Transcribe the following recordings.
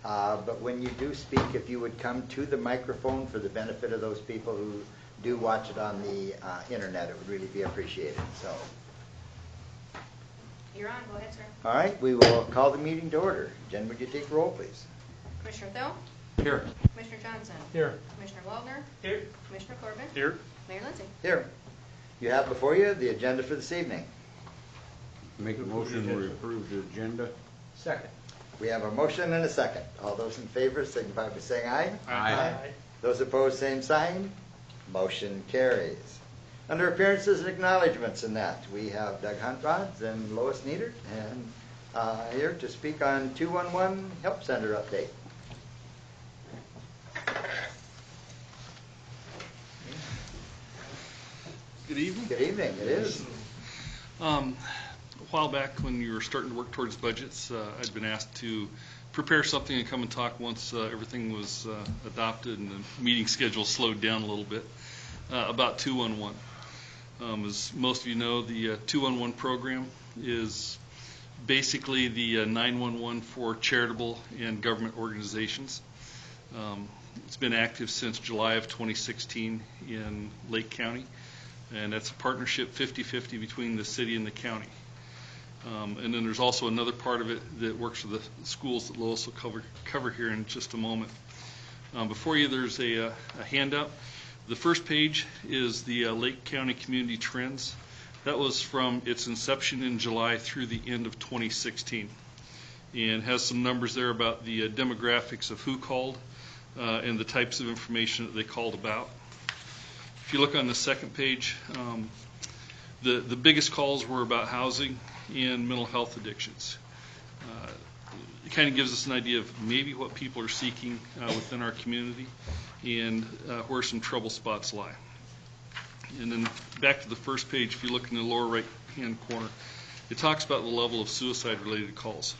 But when you do speak, if you would come to the microphone for the benefit of those people who do watch it on the internet, it would really be appreciated. So, you're on. Go ahead, sir. all right, we will call the meeting to order. Jen, would you take roll, please? Commissioner Thill? Here. Commissioner Johnson? Here. Commissioner Waldner? Here. Commissioner Corbin? Here. Mayor Lindsay? Here. You have before you the agenda for this evening. Make a motion to approve the agenda. Second. We have a motion and a second. All those in favor signify by saying aye. Aye. Those opposed, same sign. Motion carries. Under appearances and acknowledgments in that, we have Doug Huntrods and Lois Niedert and here to speak on 211 Help Center update. Good evening. Good evening. It is. A while back when you were starting to work towards budgets, I'd been asked to prepare something and come and talk once everything was adopted and the meeting schedule slowed down a little bit about 211. As most of you know, the 211 program is basically the 911 for charitable and government organizations. It's been active since July of 2016 in Lake County, and that's a partnership 50-50 between the city and the county. And then there's also another part of it that works with the schools that Lois will cover here in just a moment. Before you, there's a handout. The first page is the Lake County Community Trends. That was from its inception in July through the end of 2016, and has some numbers there about the demographics of who called and the types of information that they called about. If you look on the second page, the biggest calls were about housing and mental health addictions. It kind of gives us an idea of maybe what people are seeking within our community and where some trouble spots lie. And then back to the first page, if you look in the lower right-hand corner, it talks about the level of suicide-related calls.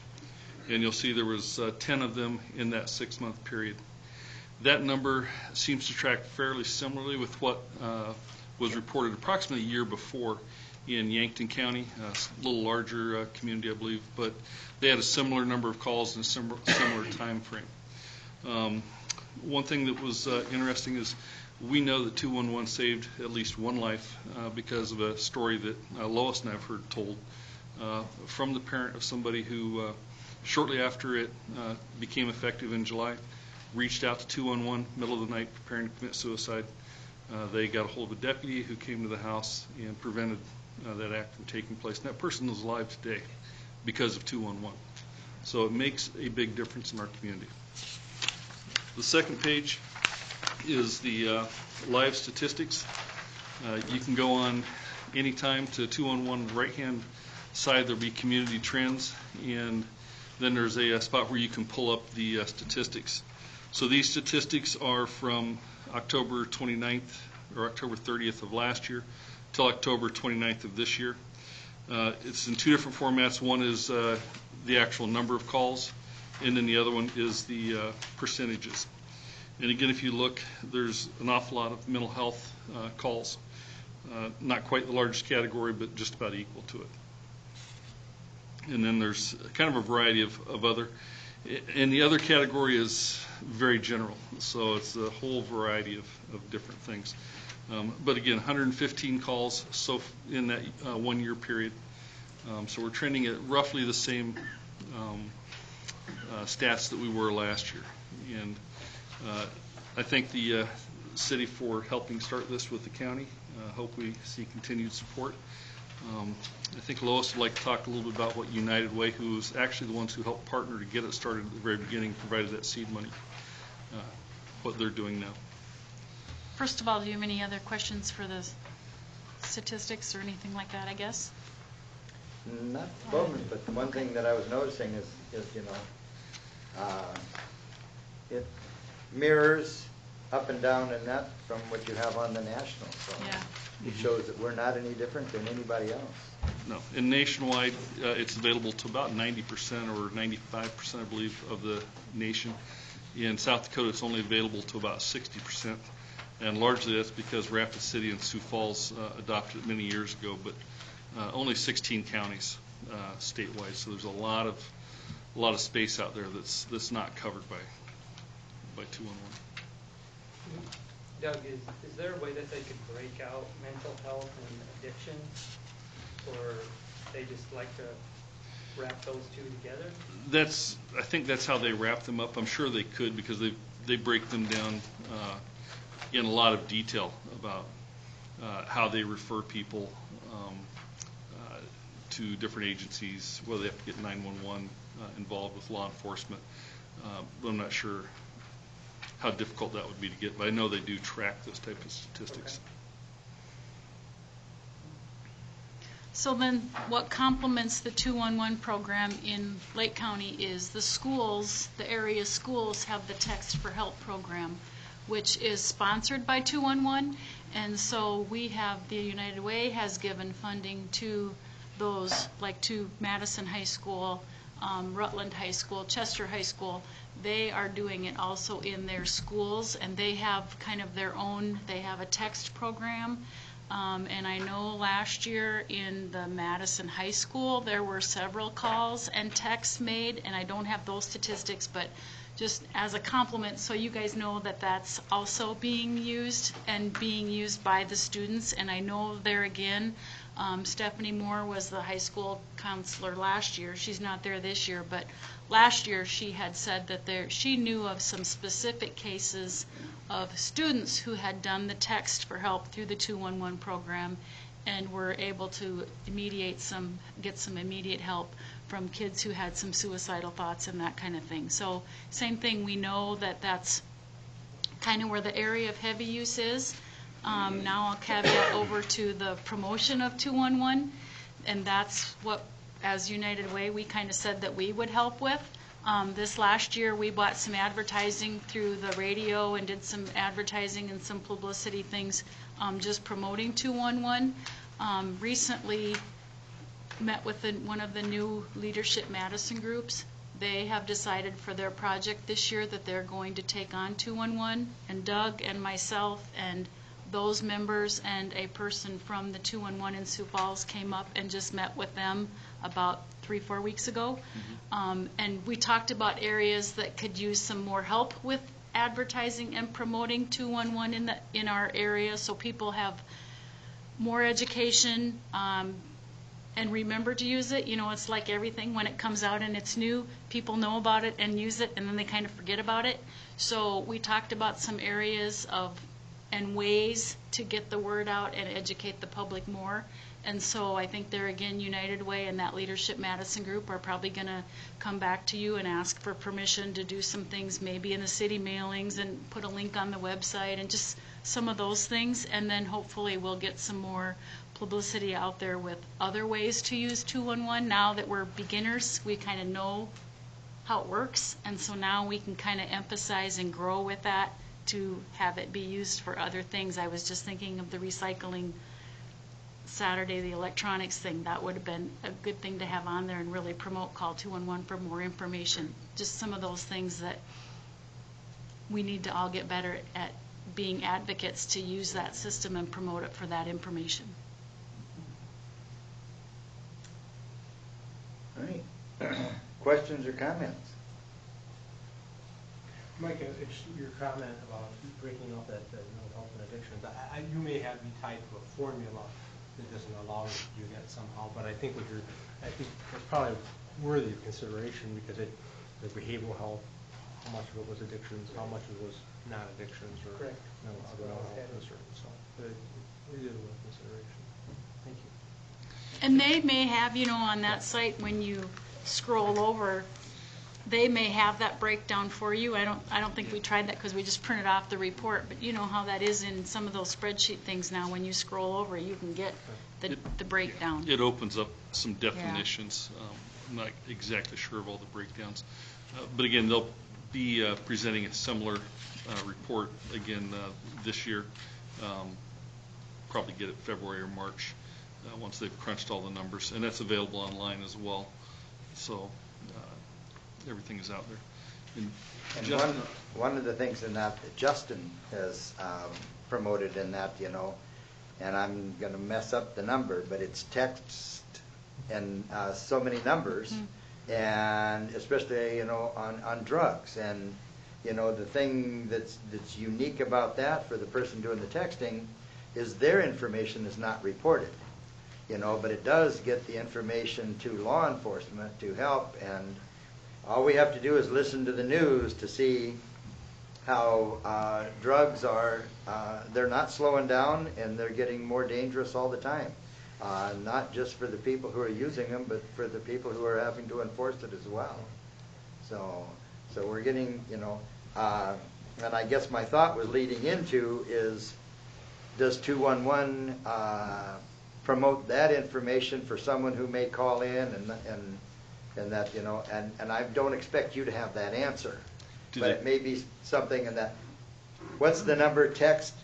And you'll see there was 10 of them in that 6-month period. That number seems to track fairly similarly with what was reported approximately a year before in Yankton County, a little larger community, I believe, but they had a similar number of calls in a similar time frame. One thing that was interesting is we know that 211 saved at least one life because of a story that Lois and I have heard told from the parent of somebody who, shortly after it became effective in July, reached out to 211, middle of the night, preparing to commit suicide. They got a hold of a deputy who came to the house and prevented that act from taking place. And that person is alive today because of 211. So it makes a big difference in our community. The second page is the live statistics. You can go on anytime to 211 right-hand side. There'll be community trends, and then there's a spot where you can pull up the statistics. So these statistics are from October 29th or October 30th of last year till October 29th of this year. It's in two different formats. One is the actual number of calls, and then the other one is the percentages. And again, if you look, there's an awful lot of mental health calls. Not quite the largest category, but just about equal to it. And then there's kind of a variety of other. And the other category is very general, so it's a whole variety of different things. But again, 115 calls so in that 1 year period. So we're trending at roughly the same stats that we were last year. And I thank the city for helping start this with the county. Hope we see continued support. I think Lois would like to talk a little bit about what United Way, who was actually the ones who helped partner to get it started at the very beginning, provided that seed money, what they're doing now. First of all, do you have any other questions for the statistics or anything like that, I guess? Not at the moment, but the one thing that I was noticing is you know, it mirrors up and down in that from what you have on the national. So Yeah. it shows that we're not any different than anybody else. No, and nationwide, it's available to about 90% or 95%, I believe, of the nation. In South Dakota, it's only available to about 60%, and largely that's because Rapid City and Sioux Falls adopted it many years ago, but only 16 counties statewide. So there's a lot of a lot of space out there that's not covered by 211. Doug, is there a way that they could break out mental health and addiction? Or they just like to wrap those two together? I think that's how they wrap them up. I'm sure they could, because they break them down in a lot of detail about how they refer people to different agencies, whether they have to get 911 involved with law enforcement. But I'm not sure how difficult that would be to get, but I know they do track those type of statistics. Okay. So then, what complements the 211 program in Lake County is the schools, the area schools have the Text for Help program, which is sponsored by 211, and so we have, the United Way has given funding to those, like to Madison High School, Rutland High School, Chester High School. They are doing it also in their schools, and they have kind of their own, they have a text program. And I know last year in the Madison High School, there were several calls and texts made, and I don't have those statistics, but just as a compliment, so you guys know that that's also being used and being used by the students. And I know there again, Stephanie Moore was the high school counselor last year. She's not there this year, but last year she had said that she knew of some specific cases of students who had done the text for help through the 211 program and were able to get some immediate help from kids who had some suicidal thoughts and that kind of thing. So same thing, we know that that's kind of where the area of heavy use is. Now I'll caveat over to the promotion of 211, and that's what, as United Way, we kind of said that we would help with. This last year we bought some advertising through the radio and did some advertising and some publicity things just promoting 211. Recently met with one of the new Leadership Madison groups. They have decided for their project this year that they're going to take on 211, and Doug and myself and those members and a person from the 211 in Sioux Falls came up and just met with them about 3-4 weeks ago. And we talked about areas that could use some more help with advertising and promoting 211 in our area, so people have more education and remember to use it. You know, it's like everything, when it comes out and it's new, people know about it and use it, and then they kind of forget about it. So we talked about some areas and ways to get the word out and educate the public more. And so I think there again, United Way and that Leadership Madison group are probably going to come back to you and ask for permission to do some things, maybe in the city mailings and put a link on the website and just some of those things. And then hopefully we'll get some more publicity out there with other ways to use 211. Now that we're beginners, we kind of know how it works. And so now we can kind of emphasize and grow with that to have it be used for other things. I was just thinking of the recycling Saturday, the electronics thing. That would have been a good thing to have on there and really promote Call 211 for more information. Just some of those things that we need to all get better at being advocates to use that system and promote it for that information. All right. Questions or comments? Mike, it's your comment about breaking up that mental health and addictions. You may have me tied to a formula that doesn't allow you to do that somehow, but I think I think it's probably worthy of consideration, because the behavioral health, how much of it was addictions, how much of it was not addictions, or Correct. Other mental health concerns. So it is worth consideration. Thank you. And they may have, on that site, when you scroll over, they may have that breakdown for you. I don't think we tried that because we just printed off the report, but you know how that is in some of those spreadsheet things now. When you scroll over, you can get the breakdown. It opens up some definitions. I'm not exactly sure of all the breakdowns. But again, they'll be presenting a similar report again this year. Probably get it February or March once they've crunched all the numbers. And that's available online as well. So everything is out there. And Justin, one of the things in that Justin has promoted in that, and I'm going to mess up the number, but it's text and so many numbers, and especially, you know, on drugs. And, you know, the thing that's unique about that for the person doing the texting is their information is not reported, you know, but it does get the information to law enforcement to help. And all we have to do is listen to the news to see how drugs are, they're not slowing down, and they're getting more dangerous all the time. Not just for the people who are using them, but for the people who are having to enforce it as well. So we're getting, you know, and I guess my thought was leading into is, does 211 promote that information for someone who may call in and that, you know, and I don't expect you to have that answer. But it may be something in that. What's the number? Text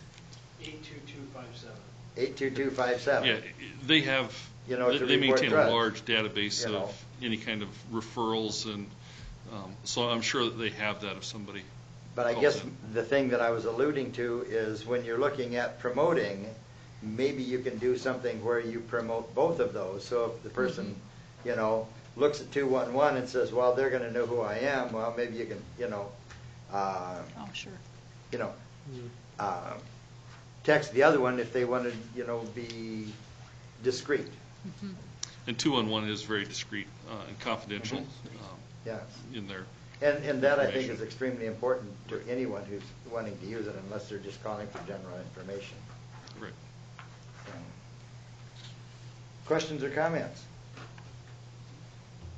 82257. 82257. Yeah, they have, You know, to they report maintain drugs. a large database You know. of any kind of referrals, and so I'm sure that they have that if somebody But I calls guess in. the thing that I was alluding to is when you're looking at promoting, maybe you can do something where you promote both of those. So if the person, you know, looks at 211 and says, well, they're going to know who I am, well, maybe you can, you know, Oh, sure. you know, text the other one if they want to, you know, be discreet. And 211 is very discreet and confidential Yes. in their. And that, I think, information. is extremely important to anyone who's wanting to use it, unless they're just calling for general information. Right. So. Questions or comments?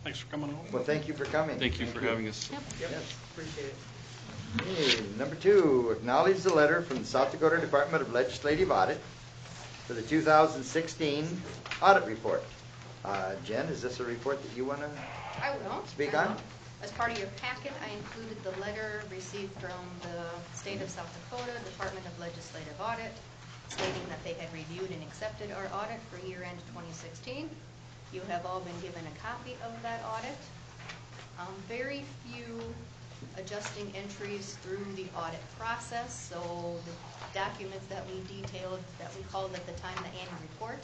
Thanks for coming over. Well, thank you for coming. Thank you for having us. Yep. Yep, Yes. appreciate it. Okay, number 2, acknowledge the letter from the South Dakota Department of Legislative Audit for the 2016 audit report. Jen, is this a report that you want to? I will. Speak on. As part of your packet, I included the letter received from the State of South Dakota Department of Legislative Audit stating that they had reviewed and accepted our audit for year-end 2016. You have all been given a copy of that audit. Very few adjusting entries through the audit process, so the documents that we detailed, that we called at the time the annual report,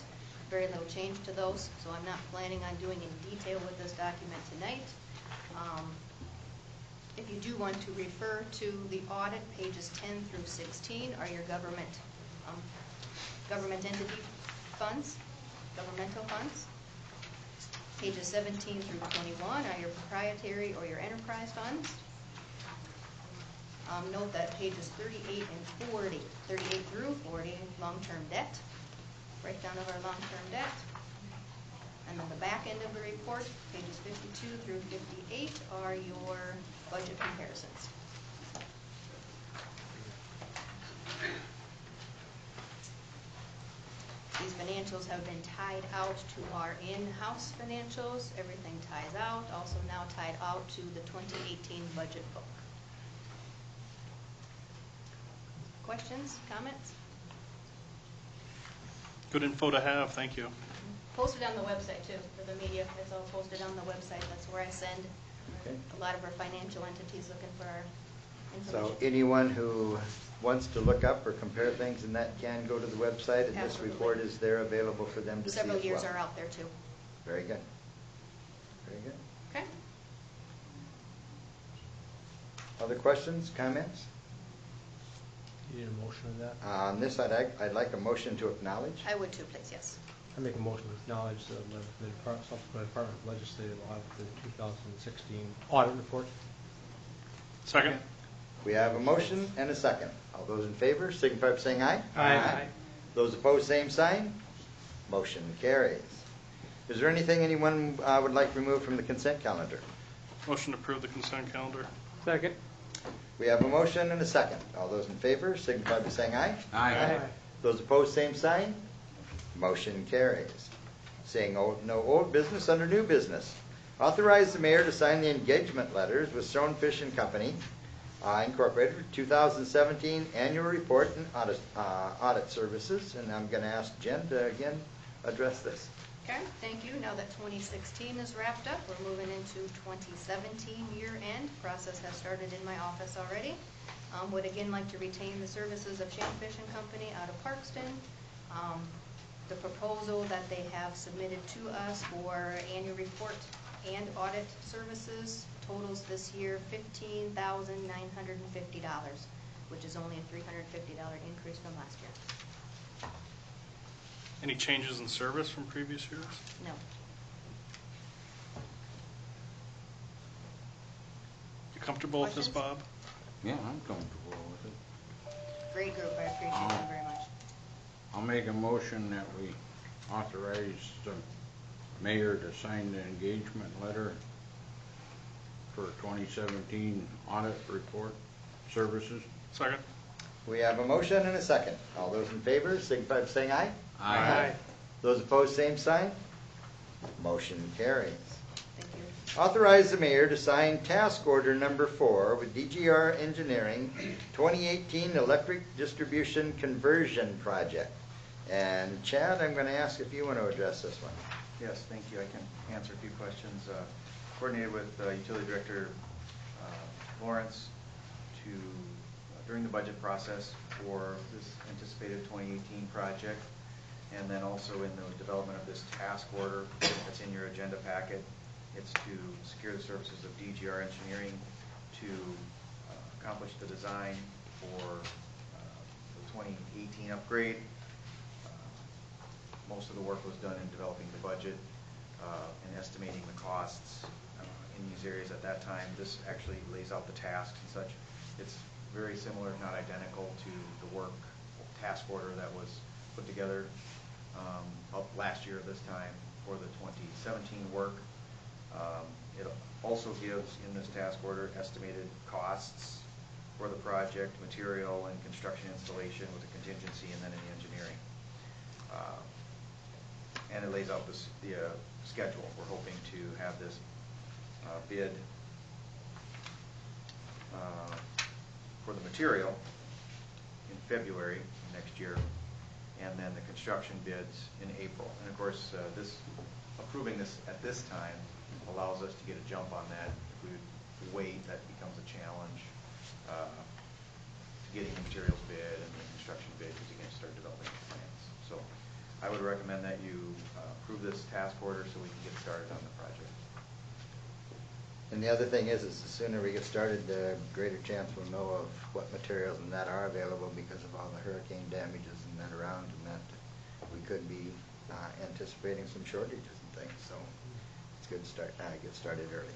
very little change to those, so I'm not planning on doing any detail with this document tonight. If you do want to refer to the audit, pages 10 through 16 are your government entity funds, governmental funds. Pages 17 through 21 are your proprietary or your enterprise funds. Note that pages 38 and 40, 38 through 40, long-term debt, breakdown of our long-term debt. And then the back end of the report, pages 52 through 58, are your budget comparisons. These financials have been tied out to our in-house financials. Everything ties out, also now tied out to the 2018 budget book. Questions, comments? Good info to have, thank you. Posted on the website too, for the media. It's all posted on the website. That's where I send Okay. a lot of our financial entities looking for our So information. anyone who wants to look up or compare things and that can go to the website, and this Absolutely. report is there available for them to see as well. Several years are out there too. Very good. Very good. Okay? Other questions, comments? You need a motion on that? On this, I'd like a motion to acknowledge. I would too, please, yes. I make a motion to acknowledge the South Dakota Department of Legislative Audit for the 2016 audit report. Second? We have a motion and a second. All those in favor, signify by saying aye. Aye. Those opposed, same sign. Motion carries. Is there anything anyone would like removed from the consent calendar? Motion to approve the consent calendar. Second. We have a motion and a second. All those in favor, signify by saying aye. Aye. Those opposed, same sign. Motion carries. Saying no old business under new business. Authorize the mayor to sign the engagement letters with Stonefish and Company Incorporated for 2017 annual report and audit services. And I'm going to ask Jen to again address this. Okay, thank you. Now that 2016 is wrapped up, we're moving into 2017 year-end. Process has started in my office already. Would again like to retain the services of Stonefish and Company out of Parkston. The proposal that they have submitted to us for annual report and audit services totals this year $15,950, which is only a $350 increase from last year. Any changes in service from previous years? No. You comfortable with this, Questions? Bob? Yeah, I'm comfortable with it. Great group, I appreciate them very much. I'll make a motion that we authorize the mayor to sign the engagement letter for 2017 audit report services. Second? We have a motion and a second. All those in favor, signify by saying aye. Aye. Those opposed, same sign. Motion carries. Thank you. Authorize the mayor to sign task order number 4 with DGR Engineering 2018 Electric Distribution Conversion Project. And Chad, I'm going to ask if you want to address this one. Yes, thank you. I can answer a few questions. Coordinated with Utility Director Lawrence during the budget process for this anticipated 2018 project, and then also in the development of this task order that's in your agenda packet. It's to secure the services of DGR Engineering to accomplish the design for the 2018 upgrade. Most of the work was done in developing the budget and estimating the costs in these areas at that time. This actually lays out the tasks and such. It's very similar, if not identical, to the work task order that was put together up last year this time for the 2017 work. It also gives in this task order estimated costs for the project, material and construction installation with a contingency, and then in the engineering. And it lays out the schedule. We're hoping to have this bid for the material in February next year, and then the construction bids in April. And of course, approving this at this time allows us to get a jump on that. If we wait, that becomes a challenge to getting the materials bid and the construction bid, because you can start developing the plans. So I would recommend that you approve this task order so we can get started on the project. And the other thing is the sooner we get started, the greater chance we'll know of what materials and that are available because of all the hurricane damages and that around, and that we could be anticipating some shortages and things. So it's good to get started early.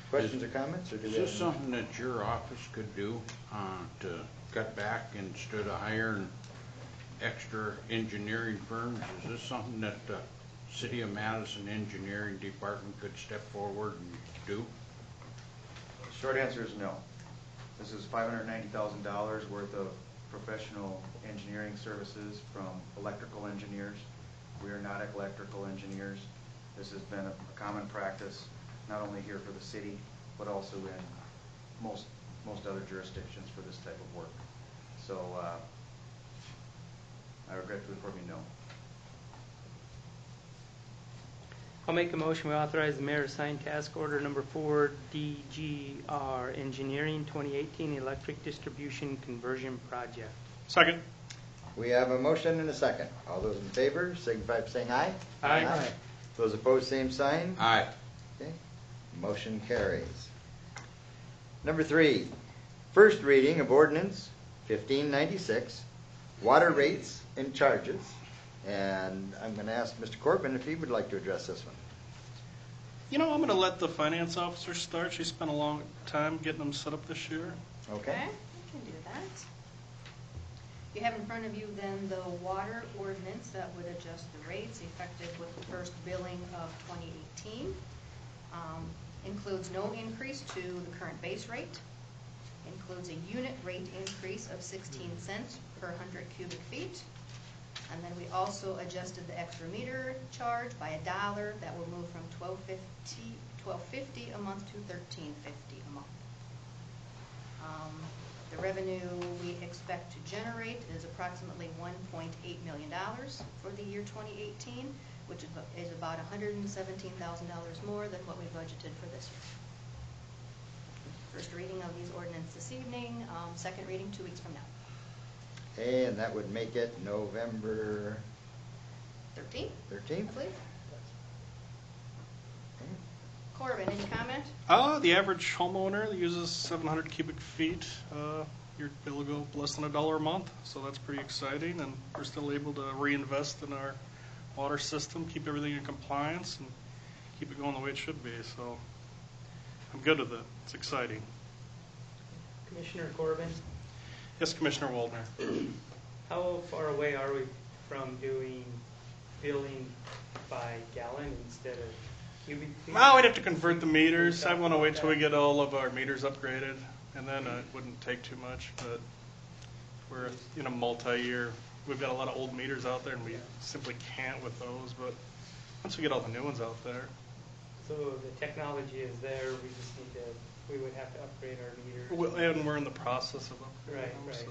Questions or comments, or do we Is have this something that your office could do to cut back instead of hiring extra engineering firms? Is this something that the City of Madison Engineering Department could step forward and do? The short answer is no. This is $590,000 worth of professional engineering services from electrical engineers. We are not electrical engineers. This has been a common practice, not only here for the city, but also in most other jurisdictions for this type of work. So I regret to inform you no. I'll make a motion, we authorize the mayor to sign task order number 4, DGR Engineering 2018 Electric Distribution Conversion Project. Second? We have a motion and a second. All those in favor, signify by saying aye. Aye. Those opposed, same sign. Aye. Okay. Motion carries. Number 3, first reading of Ordinance 1596, water rates and charges. And I'm going to ask Mr. Corbin if he would like to address this one. You know, I'm going to let the finance officer start. She spent a long time getting them set up this year. Okay? I can do that. You have in front of you then the water ordinance that would adjust the rates effective with the first billing of 2018. Includes no increase to the current base rate. Includes a unit rate increase of 16 cents per 100 cubic feet. And then we also adjusted the extra meter charge by $1. That will move from $12.50 a month to $13.50 a month. The revenue we expect to generate is approximately $1.8 million for the year 2018, which is about $117,000 more than what we budgeted for this year. First reading of these ordinances this evening, second reading 2 weeks from now. Okay, and that would make it November 13th, 13th? I believe. Okay. Corbin, any comment? The average homeowner that uses 700 cubic feet, your bill will go less than $1 a month, so that's pretty exciting, and we're still able to reinvest in our water system, keep everything in compliance, and keep it going the way it should be, so I'm good with it. It's exciting. Commissioner Corbin, Yes, Commissioner Waldner. how far away are we from doing billing by gallon instead of cubic feet? Well, we'd have to convert the meters. I want to wait till we get all of our meters upgraded, and then it wouldn't take too much, but we're in a multi-year. We've got a lot of old meters out there, and we simply can't with those, but once we get all the new ones out there. So the technology is there, we just need to, we would have to upgrade our meters. And we're in the process of upgrading Right, them, right. so.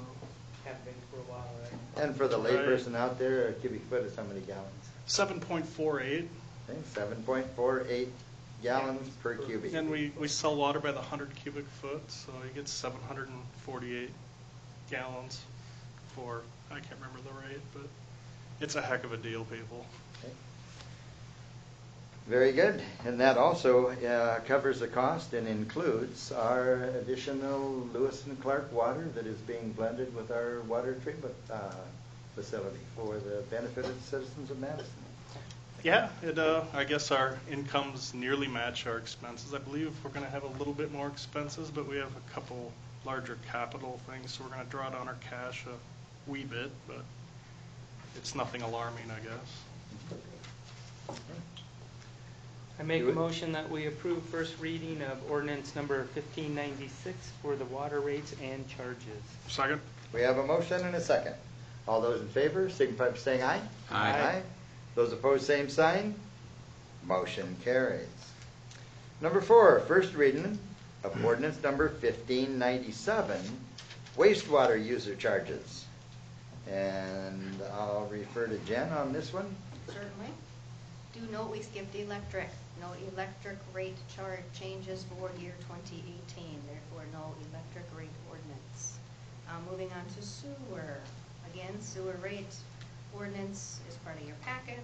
Have been for a while, right? And for the Right. layperson out there, a cubic foot is how many gallons? 7.48, Okay, 7.48 gallons per cubic. and we sell water by the 100 cubic foot, so you get 748 gallons for, I can't remember the rate, but it's a heck of a deal, people. Okay. Very good. And that also covers the cost and includes our additional Lewis and Clark water that is being blended with our water treatment facility for the benefit of the citizens of Madison. Yeah, I guess our incomes nearly match our expenses. I believe we're going to have a little bit more expenses, but we have a couple larger capital things, so we're going to draw down our cash a wee bit, but it's nothing alarming, I guess. I make a motion that we approve first reading of ordinance number 1596 for the water rates and charges. Second? We have a motion and a second. All those in favor, signify by saying aye. Aye. Those opposed, same sign. Motion carries. Number 4, first reading of ordinance number 1597, wastewater user charges. And I'll refer to Jen on this one. Certainly. Do note we skipped electric. No electric rate charge changes for year 2018, therefore no electric rate ordinance. Moving on to sewer. Again, sewer rate ordinance is part of your packet.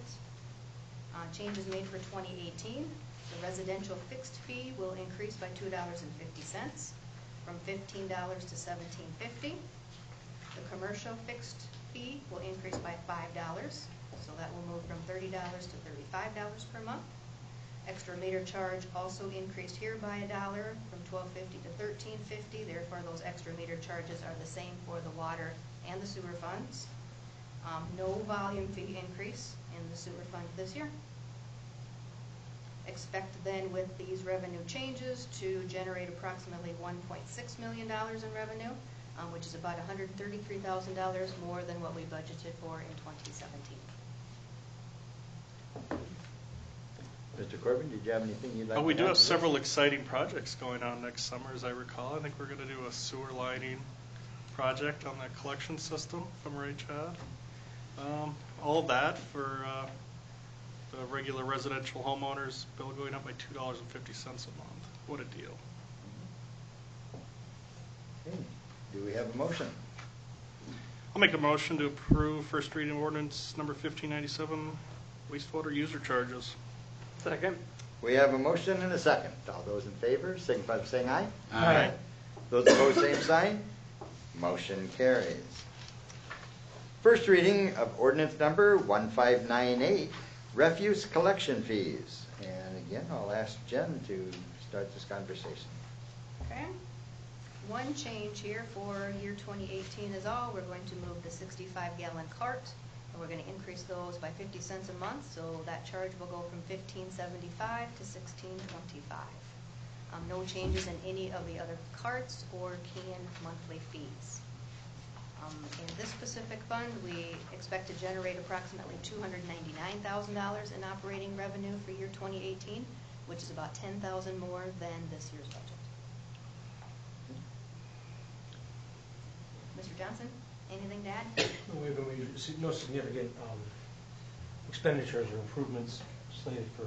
Changes made for 2018. The residential fixed fee will increase by $2.50 from $15 to $17.50. The commercial fixed fee will increase by $5, so that will move from $30 to $35 per month. Extra meter charge also increased here by $1 from $12.50 to $13.50. Therefore, those extra meter charges are the same for the water and the sewer funds. No volume fee increase in the sewer fund this year. Expect then with these revenue changes to generate approximately $1.6 million in revenue, which is about $133,000 more than what we budgeted for in 2017. Mr. Corbin, did you have anything you'd like to add? We do have to this? several exciting projects going on next summer, as I recall. I think we're going to do a sewer lining project on that collection system, if I'm right, Chad. All that for the regular residential homeowners, bill going up by $2.50 a month. What a deal. Okay. Do we have a motion? I'll make a motion to approve first reading ordinance number 1597, wastewater user charges. Second. We have a motion and a second. All those in favor, signify by saying aye. Aye. Those opposed, same sign. Motion carries. First reading of ordinance number 1598, refuse collection fees. And again, I'll ask Jen to start this conversation. Okay. One change here for year 2018 is all. We're going to move the 65-gallon cart, and we're going to increase those by 50 cents a month, so that charge will go from $15.75 to $16.25. No changes in any of the other carts or can monthly fees. In this specific fund, we expect to generate approximately $299,000 in operating revenue for year 2018, which is about $10,000 more than this year's budget. Mr. Johnson, anything to add? No significant expenditures or improvements slated for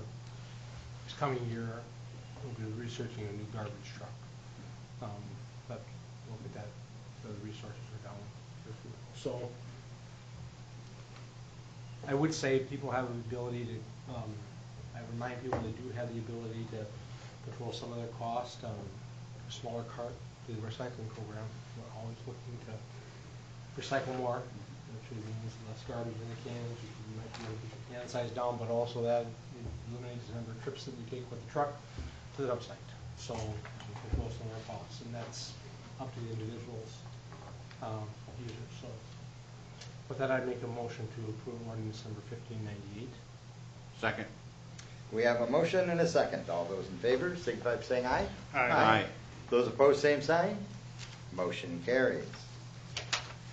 this coming year. We'll be researching a new garbage truck. But look at that, the resources are down. So I would say people have the ability to, I remind people they do have the ability to control some of their cost, smaller cart to the recycling program. We're always looking to recycle more, which means less garbage in the cans. You might be able to get your can size down, but also that eliminates the number of trips that we take with the truck to the dump site. So we control some of our costs, and that's up to the individuals users. So with that, I'd make a motion to approve ordinance number 1598. Second. We have a motion and a second. All those in favor, signify by saying aye. Aye. Those opposed, same sign. Motion carries.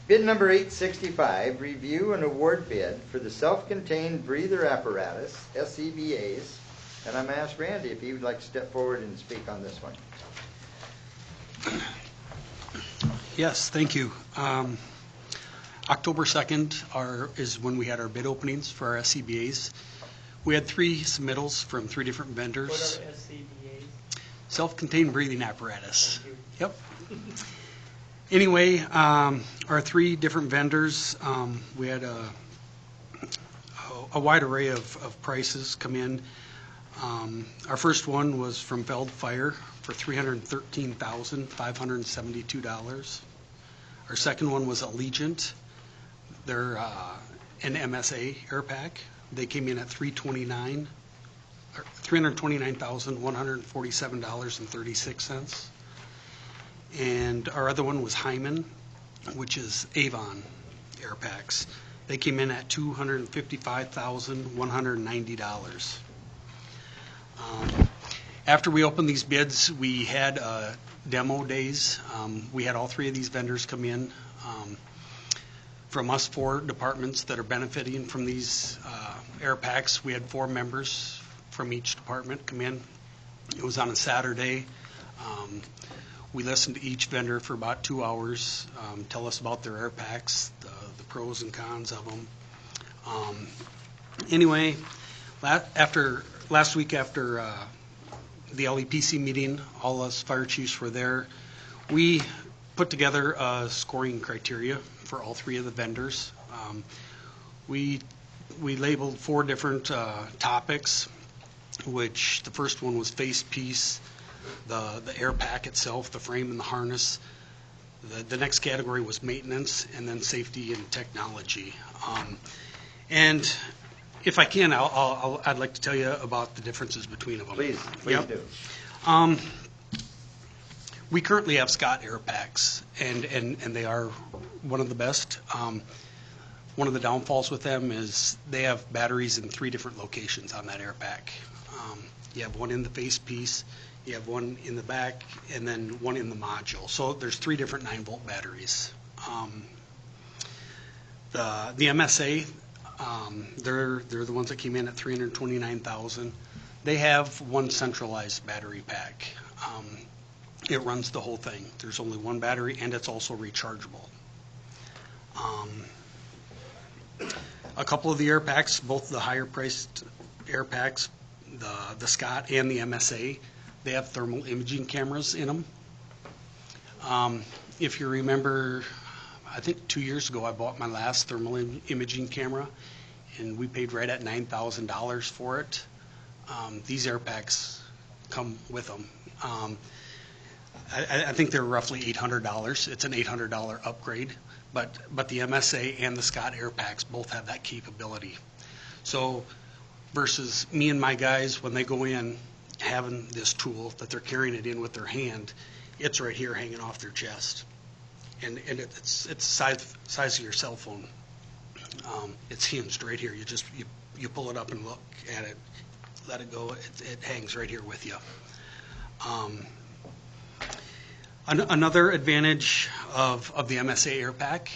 Bid number 865, review and award bid for the self-contained breather apparatus, SCBA's. And I'm going to ask Randy if he would like to step forward and speak on this one. Yes, thank you. October 2nd is when we had our bid openings for our SCBA's. We had 3 submittals from 3 different vendors. What are SCBA's? Self-contained breathing apparatus. Thank you. Yep. Anyway, our 3 different vendors, we had a wide array of prices come in. Our first one was from Feld Fire for $313,572. Our second one was Allegiant. They're an MSA air pack. They came in at $329,147.36. And our other one was Hyman, which is Avon air packs. They came in at $255,190. After we opened these bids, we had demo days. We had all 3 of these vendors come in. From us 4 departments that are benefiting from these air packs, we had 4 members from each department come in. It was on a Saturday. We listened to each vendor for about 2 hours, tell us about their air packs, the pros and cons of them. Anyway, last week after the LEPC meeting, all us fire chiefs were there. We put together a scoring criteria for all 3 of the vendors. We labeled 4 different topics, which the first one was face piece, the air pack itself, the frame and the harness. The next category was maintenance, and then safety and technology. And if I can, I'd like to tell you about the differences between them. Please Yep. do. We currently have Scott air packs, and they are one of the best. One of the downfalls with them is they have batteries in 3 different locations on that air pack. You have one in the face piece, you have one in the back, and then one in the module. So there's 3 different 9-volt batteries. The MSA, they're the ones that came in at $329,000. They have one centralized battery pack. It runs the whole thing. There's only one battery, and it's also rechargeable. A couple of the air packs, both the higher priced air packs, the Scott and the MSA, they have thermal imaging cameras in them. If you remember, I think 2 years ago I bought my last thermal imaging camera, and we paid right at $9,000 for it. These air packs come with them. I think they're roughly $800. It's an $800 upgrade, but the MSA and the Scott air packs both have that capability. So versus me and my guys, when they go in having this tool that they're carrying it in with their hand, it's right here hanging off their chest, and it's the size of your cell phone. It's hinged right here. You pull it up and look at it, let it go. It hangs right here with you. Another advantage of the MSA air pack,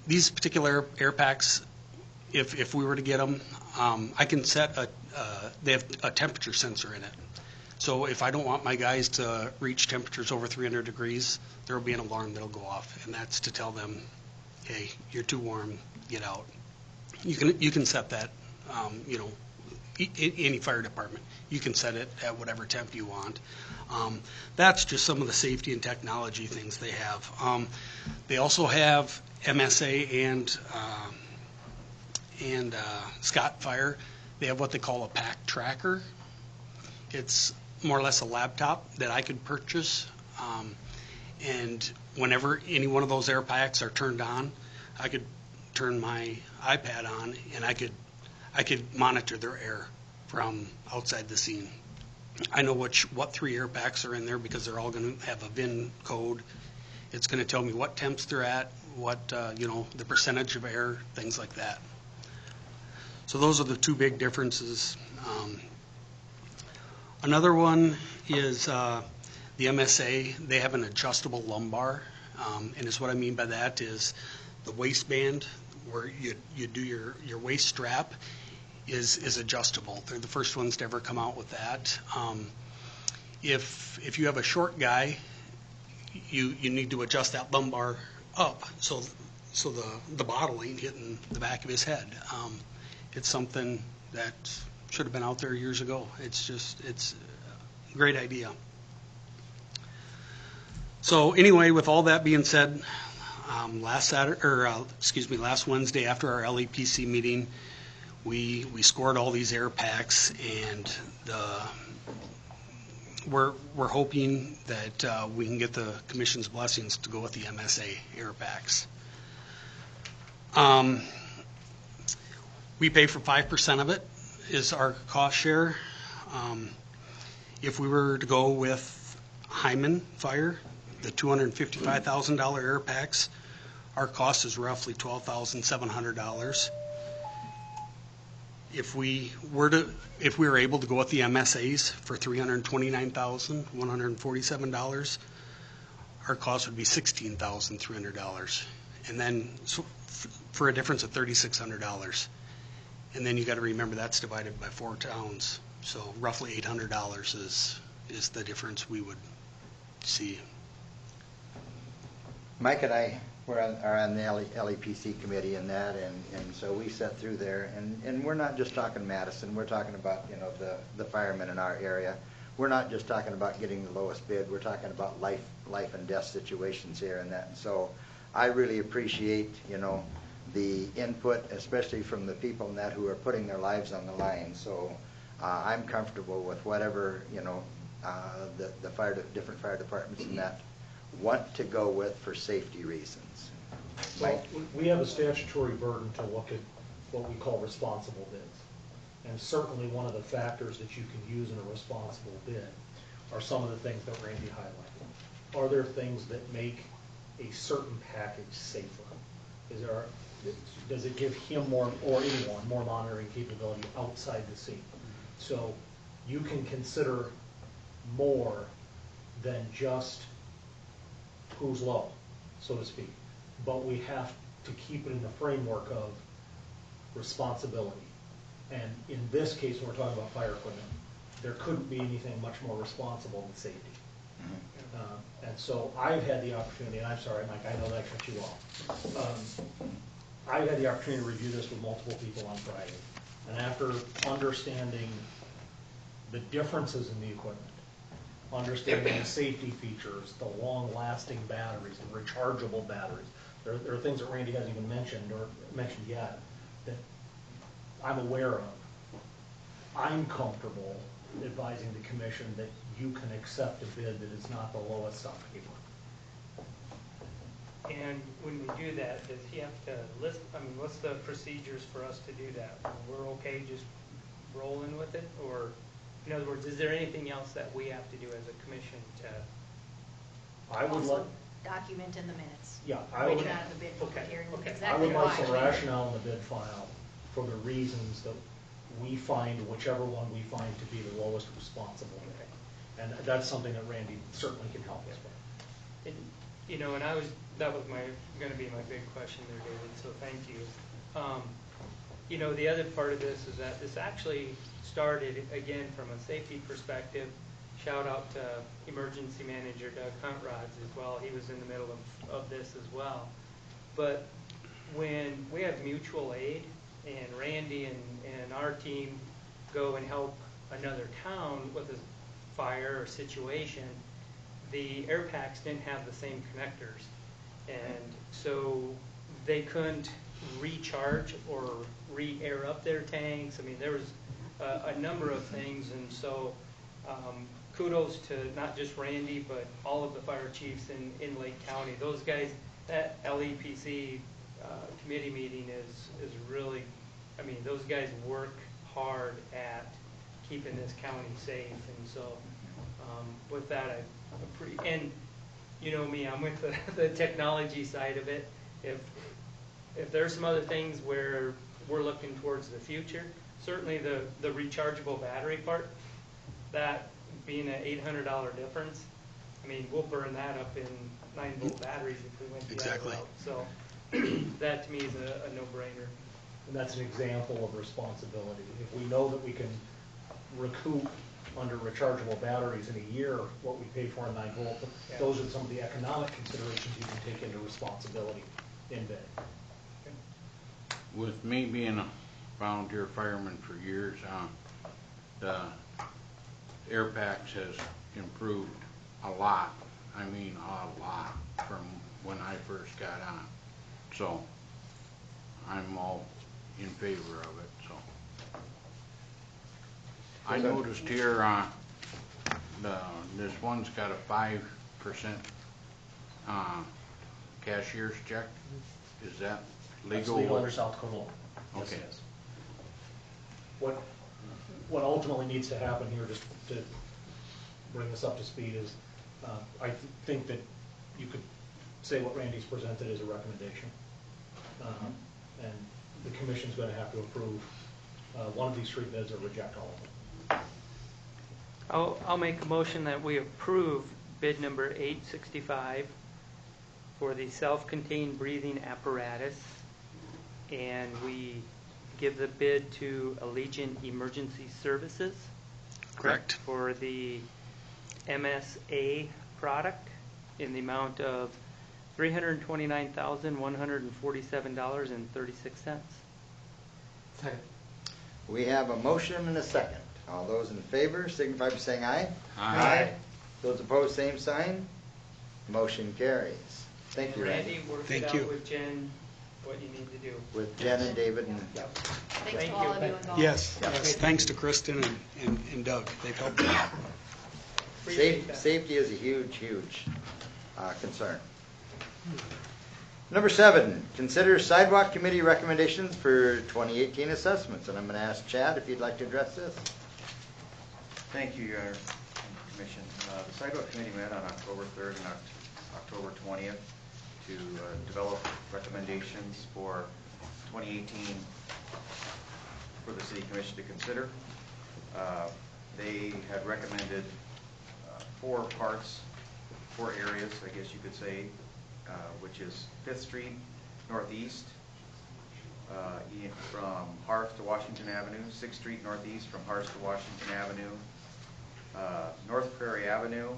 these particular air packs, if we were to get them, I can set they have a temperature sensor in it. So if I don't want my guys to reach temperatures over 300 degrees, there will be an alarm that'll go off, and that's to tell them, hey, you're too warm, get out. You can set that, any fire department, you can set it at whatever temp you want. That's just some of the safety and technology things they have. They also have MSA and Scott Fire. They have what they call a pack tracker, It's more or less a laptop that I could purchase. And whenever any one of those air packs are turned on, I could turn my iPad on and I could monitor their air from outside the scene. I know what 3 air packs are in there because they're all going to have a VIN code. It's going to tell me what temps they're at, what the percentage of air, things like that. So those are the 2 big differences. Another one is the MSA. They have an adjustable lumbar, and what I mean by that is the waistband where you do your waist strap is adjustable. They're the first ones to ever come out with that. If you have a short guy, you need to adjust that lumbar up so the bottle ain't hitting the back of his head. It's something that should have been out there years ago. It's a great idea. So anyway, with all that being said, last Wednesday after our LEPC meeting, we scored all these air packs, and we're hoping that we can get the commission's blessings to go with the MSA air packs. We pay for 5% of it is our cost share. If we were to go with Hyman Fire, the $255,000 air packs, our cost is roughly $12,700. If we were able to go with the MSAs for $329,147, our cost would be $16,300, and then for a difference of $3,600. And then you got to remember that's divided by 4 towns, so roughly $800 is the difference we would see. Mike and I are on the LEPC committee and that, and so we sat through there, and we're not just talking Madison, we're talking about, the firemen in our area. We're not just talking about getting the lowest bid, we're talking about life and death situations here and that. And so I really appreciate, the input, especially from the people in that who are putting their lives on the line. So I'm comfortable with whatever, the different fire departments in that want to go with for safety reasons. Well, we have a statutory burden to look at what we call responsible bids. And certainly one of the factors that you can use in a responsible bid are some of the things that Randy highlighted. Are there things that make a certain package safer? Does it give him more, or anyone, more monitoring capability outside the scene? So you can consider more than just who's low, so to speak. But we have to keep it in the framework of responsibility. And in this case, when we're talking about fire equipment, there couldn't be anything much more responsible than safety. And so I've had the opportunity, and I'm sorry, Mike, I know that cut you off. I've had the opportunity to review this with multiple people on Friday. And after understanding the differences in the equipment, understanding the safety features, the long-lasting batteries, the rechargeable batteries, there are things that Randy hasn't even mentioned yet that I'm aware of. I'm comfortable advising the commission that you can accept a bid that is not the lowest on paper. And when we do that, does he have to list, what's the procedures for us to do that? We're okay just rolling with it? Or, in other words, is there anything else that we have to do as a commission to? I would Also like, document in the minutes. yeah, Which out of the bid hearing, I exactly would why. like some rationale in the bid file for the reasons that we find, whichever one we find to be the lowest responsible. And that's something that Randy certainly can help us with. And that was going to be my big question there, David, so thank you. The other part of this is that this actually started, again, from a safety perspective. Shout out to Emergency Manager Doug Huntrods as well. He was in the middle of this as well. But when we have mutual aid, and Randy and our team go and help another town with a fire or situation, the air packs didn't have the same connectors. And so they couldn't recharge or re-air up their tanks. There was a number of things. And so kudos to not just Randy, but all of the fire chiefs in Lake County. Those guys, that LEPC committee meeting is really, I mean, those guys work hard at keeping this county safe. And so with that, I'm pretty, and you know me, I'm with the technology side of it. If there's some other things where we're looking towards the future, certainly the rechargeable battery part, that being an $800 difference, I mean, we'll burn that up in 9-volt batteries if we went the Exactly. other route. So that to me is a no-brainer. And that's an example of responsibility. If we know that we can recoup under rechargeable batteries in a year what we pay for in 9-volt, Yeah. those are some of the economic considerations you can take into responsibility in bid. With me being a volunteer fireman for years, the air packs has improved a lot. I mean, a lot from when I first got on. So I'm all in favor of it. So I noticed here, this one's got a 5% cashier's check. Is that legal? That's legal under South Dakota law. Yes, Okay. it is. What ultimately needs to happen here, just to bring us up to speed, is I think that you could say what Randy's presented as a recommendation. And the commission's going to have to approve one of these three bids or reject all of them. I'll make a motion that we approve bid number 865 for the self-contained breathing apparatus, and we give the bid to Allegiant Emergency Services. Correct. For the MSA product in the amount of $329,147.36. Second. We have a motion and a second. All those in favor signify by saying aye. Aye. Those opposed, same sign. Motion carries. Thank you, Randy. Randy, work Thank it you. out with Jen, what you need to do. With Jen and David and Thanks Thank to all you. of you involved. Yes, thanks to Kristen and Doug. They've helped a lot. Appreciate that. Safety is a huge, huge concern. Number 7, consider Sidewalk Committee recommendations for 2018 assessments. And I'm going to ask Chad if you'd like to address this. Thank you, Your Honor, and Commission. The Sidewalk Committee met on October 3rd and October 20th to develop recommendations for 2018 for the City Commission to consider. They had recommended 4 areas, I guess you could say, which is 5th Street Northeast, from Harf to Washington Avenue, 6th Street Northeast from Harf to Washington Avenue, North Prairie Avenue.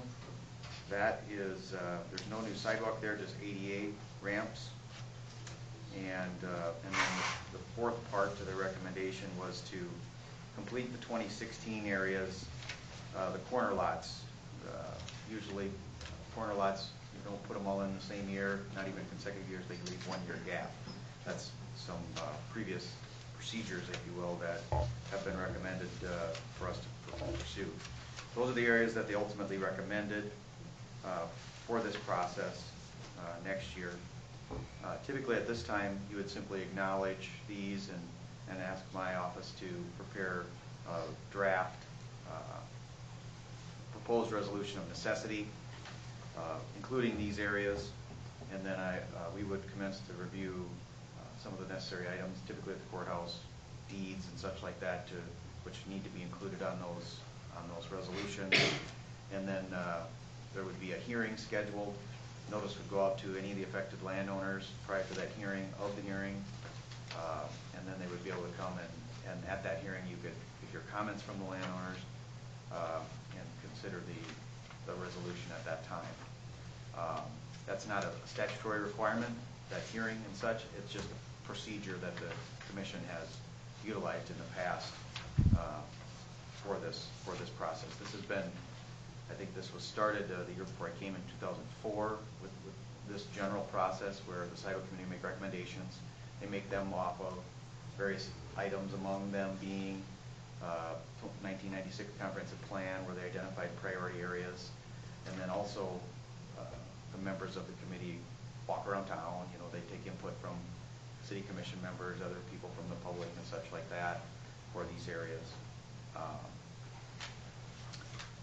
That is, there's no new sidewalk there, just ADA ramps. And then the 4th part to the recommendation was to complete the 2016 areas, the corner lots. Usually corner lots, you don't put them all in the same year, not even consecutive years, they leave 1-year gap. That's some previous procedures, if you will, that have been recommended for us to pursue. Those are the areas that they ultimately recommended for this process next year. Typically at this time, you would simply acknowledge these and ask my office to prepare a draft proposed resolution of necessity, including these areas, and then we would commence to review some of the necessary items, typically at the courthouse, deeds and such like that, which need to be included on those resolutions. And then there would be a hearing scheduled. Notice would go out to any of the affected landowners prior to that hearing, and then they would be able to come and at that hearing you could hear comments from the landowners and consider the resolution at that time. That's not a statutory requirement, that hearing and such. It's just a procedure that the Commission has utilized in the past for this process. This has been, I think this was started the year before I came in 2004 with this general process where the Sidewalk Committee make recommendations. They make them off of various items, among them being 1996 comprehensive plan where they identified priority areas. And then also, the members of the committee walk around town, you know, they take input from city commission members, other people from the public and such like that for these areas.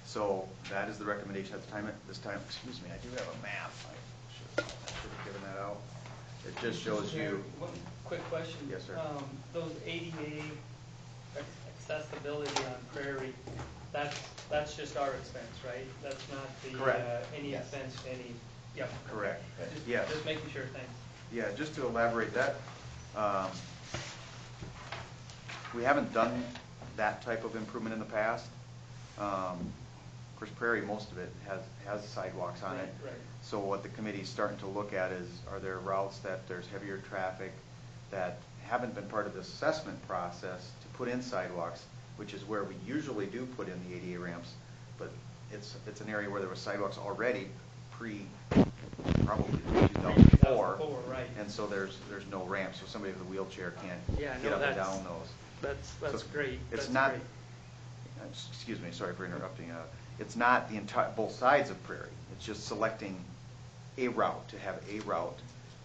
So that is the recommendation at the time. This time, excuse me, I do have a map. I should have given that out. It just shows you. One quick question. Yes, sir. Those ADA accessibility on Prairie, that's just our expense, right? That's not the Correct. any Yes. expense to any. Yep. Correct. Just, Yes. Just making sure. Thanks. Yeah, just to elaborate that, we haven't done that type of improvement in the past. Of course, Prairie, most of it has sidewalks on it. Right. So what the committee's starting to look at is, are there routes that there's heavier traffic that haven't been part of the assessment process to put in sidewalks, which is where we usually do put in the ADA ramps, but it's an area where there were sidewalks already probably 2004. Right. And so there's no ramp, so somebody with a wheelchair can't Yeah, get no, up and that's- down those. That's So great. It's That's not, great. excuse me, sorry for interrupting. It's not the entire, both sides of Prairie. It's just selecting a route, to have a route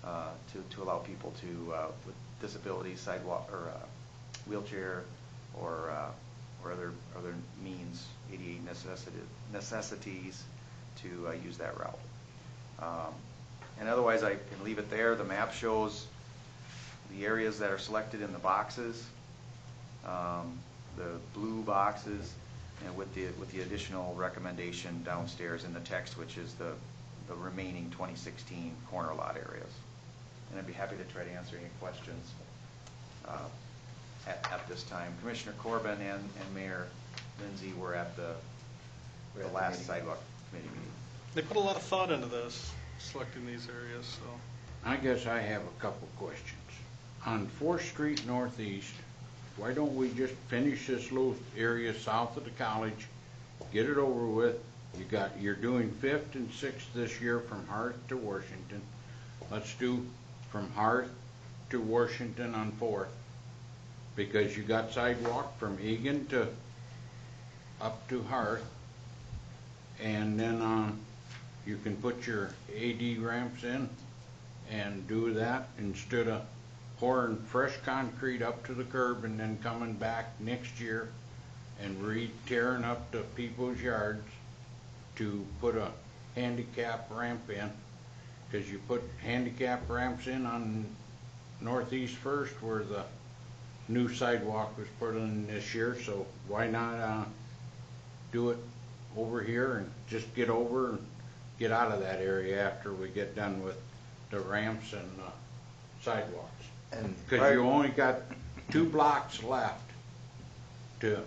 to allow people to, with disabilities, sidewalk, or wheelchair, or other means, ADA necessities, to use that route. And otherwise, I can leave it there. The map shows the areas that are selected in the boxes, the blue boxes, and with the additional recommendation downstairs in the text, which is the remaining 2016 corner lot areas. And I'd be happy to try to answer any questions at this time. Commissioner Corbin and Mayor Lindsay were at the last meeting. sidewalk committee meeting. They put a lot of thought into this, selecting these areas, so. I guess I have a couple questions. On 4th Street Northeast, why don't we just finish this little area south of the college, get it over with? You're doing 5th and 6th this year from Hart to Washington. Let's do from Hart to Washington on 4th, because you got sidewalk from Egan to up to Hart, and then you can put your AD ramps in and do that instead of pouring fresh concrete up to the curb and then coming back next year and tearing up the people's yards to put a handicap ramp in, because you put handicap ramps in on Northeast First where the new sidewalk was put in this year, so why not do it over here and just get over and get out of that area after we get done with the ramps and sidewalks? Because you only got 2 blocks left to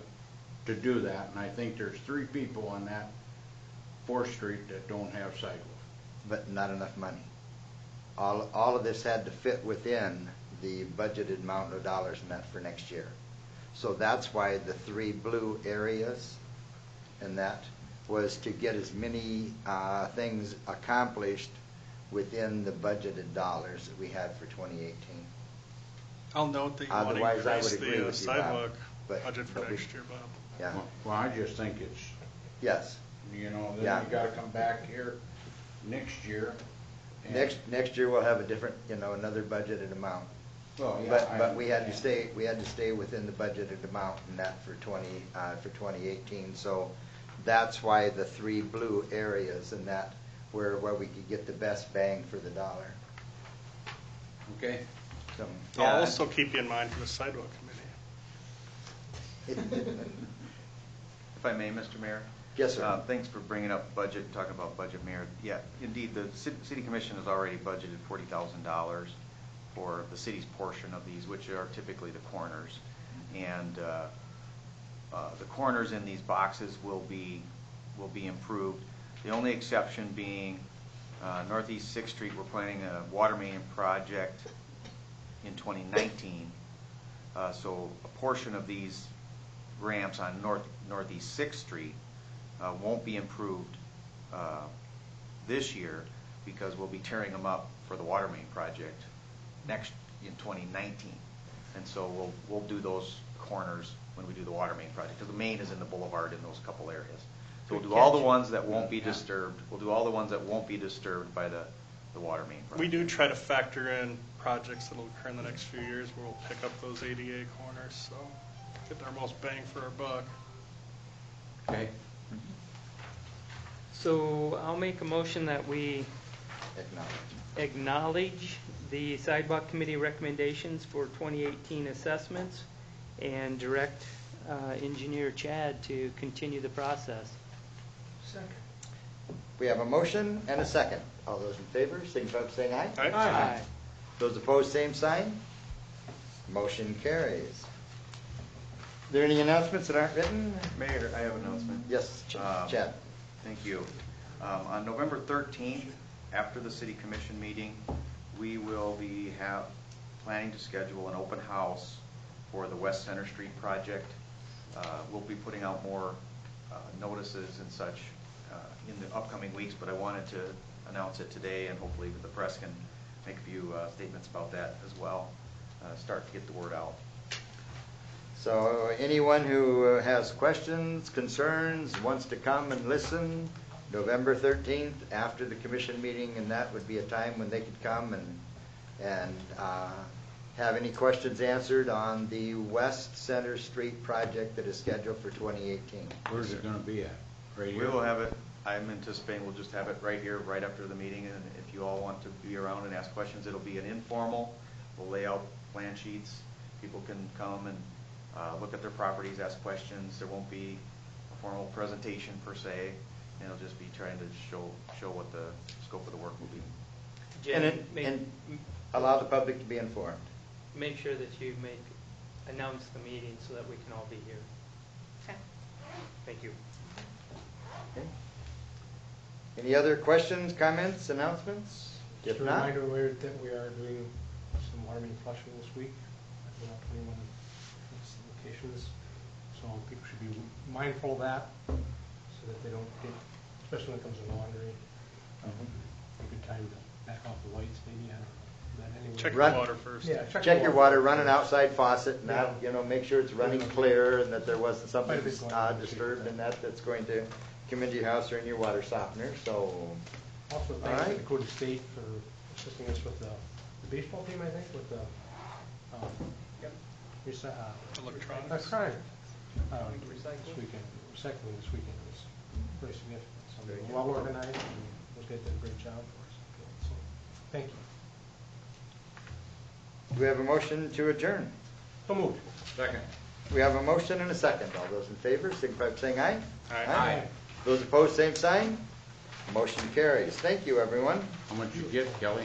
do that, and I think there's 3 people on that 4th Street that don't have sidewalks. But not enough money. All of this had to fit within the budgeted amount of dollars meant for next year. So that's why the 3 blue areas, and that was to get as many things accomplished within the budgeted dollars that we had for 2018. I'll note that you want to Otherwise, I would increase agree the with you, Bob, sidewalk but- budget for but we- next year, Bob. Yeah. Well, I just think it's, Yes. then Yeah. you gotta come back here next year. and- Next year we'll have a different, another budgeted amount. Well, yeah, But we had to understand. stay within the budgeted amount, and that for 2018. So that's why the 3 blue areas, and that where we could get the best bang for the dollar. Okay. So, I'll also keep you in mind for the sidewalk committee. If I may, Mr. Mayor? Yes, sir. Thanks for bringing up budget, talking about budget, Mayor. Yeah, indeed, the city commission has already budgeted $40,000 for the city's portion of these, which are typically the corners. And the corners in these boxes will be improved. The only exception being Northeast 6th Street, we're planning a water main project in 2019. So a portion of these ramps on Northeast 6th Street won't be improved this year, because we'll be tearing them up for the water main project in 2019. And so we'll do those corners when we do the water main project, because the main is in the boulevard in those couple areas. So we'll do all the ones that won't be disturbed, we'll do all the ones that won't be disturbed by the water main project. We do try to factor in projects that'll occur in the next few years where we'll pick up those ADA corners, so get our most bang for our buck. Okay. So I'll make a motion that we acknowledge the Sidewalk Committee recommendations for 2018 assessments and direct Engineer Chad to continue the process. Second. We have a motion and a second. All those in favor, signify by saying aye. Aye. Those opposed, same sign. Motion carries. Are there any announcements that aren't written? Mayor, I have an announcement. Yes, Chad. Thank you. On November 13th, after the city commission meeting, we will be planning to schedule an open house for the West Center Street project. We'll be putting out more notices and such in the upcoming weeks, but I wanted to announce it today, and hopefully the press can make a few statements about that as well, start to get the word out. So anyone who has questions, concerns, wants to come and listen, November 13th, after the commission meeting, and that would be a time when they could come and have any questions answered on the West Center Street project that is scheduled for 2018. Where's it gonna be at? Right We here? will have it, I'm anticipating we'll just have it right here, right after the meeting, and if you all want to be around and ask questions, it'll be an informal. We'll lay out plan sheets. People can come and look at their properties, ask questions. There won't be a formal presentation per se, and it'll just be trying to show what the scope of the work will be. Jen, And allow the public to be informed. make sure that you announce the meeting so that we can all be here. Okay. Thank you. Okay. Any other questions, comments, announcements? If Just a not, reminder that we are doing some water main flushing this week at about 21 locations. So people should be mindful of that so that they don't get, especially when it comes to laundry, a good time to back off the whites maybe, I don't know. But anyway. Check Run- the water first. Yeah, check your water, run an outside faucet, and that, Yeah. make sure it's running clear and that there wasn't something Quite a bit going on. disturbed in that's going to come into your house or in your water softener, so. Also, All thanks to right. Dakota State for assisting us with the baseball team, I think, with the Electronics. electronic. This Recycling. weekend, recycling this weekend was very significant. So they were well organized and those guys did a great job for us. So, thank you. Do we have a motion to adjourn? So moved. Second. We have a motion and a second. All those in favor, signify by saying aye. Aye. Those opposed, same sign. Motion carries. Thank you, everyone. How much you get, Kelly?